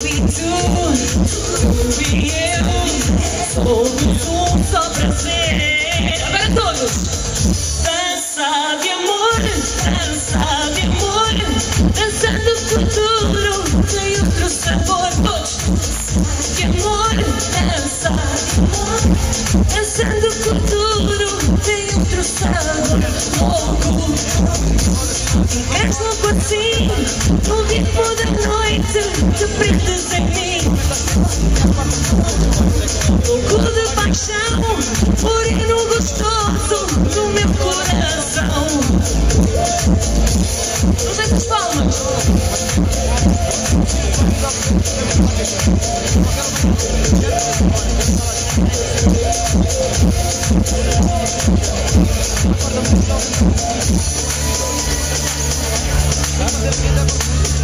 Tu e eu somos um só prazer. Agora todos. Dança de amor, dançando o futuro tem outro sabor. Todos. De amor, dançando o futuro tem outro sabor. Louco, és louco assim, no ritmo da noite, te prendes em mim. Louco de paixão, moreno gostoso do meu coração. Vamos essas palmas.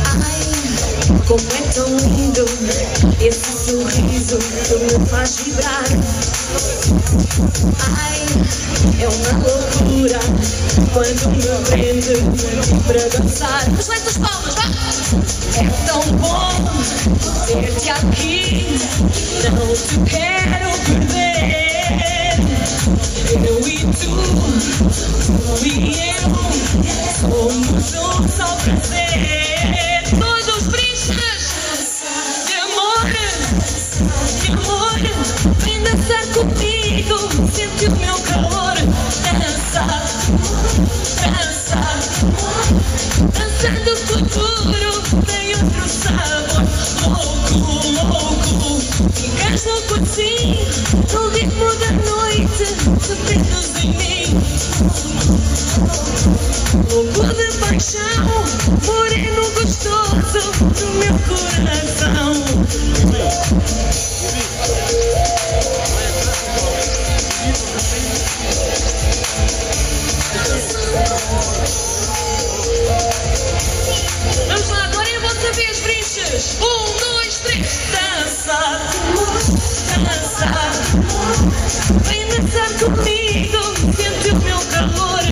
Ai, como é tão lindo esse sorriso que me faz vibrar. Ai, é uma loucura quando me prende para dançar. Mas vai das palmas, vá! É tão bom ter-te aqui, não te quero perder. Eu e tu e eu somos um só prazer. Todos os brinches de amor, vem dançar comigo, sente o meu calor. Dançar, dançando o futuro tem outro sabor. Louco, ficas louco assim, no ritmo da noite, te prendes em mim. Louco de paixão, moreno gostoso do meu coração. Vamos lá, agora é a vossa vez, brinches. 1, 2, 3. Dançar, vem dançar comigo, sente o meu calor.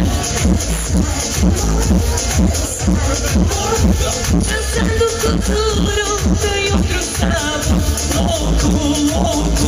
Dançando o futuro tem outro sabor. Louco.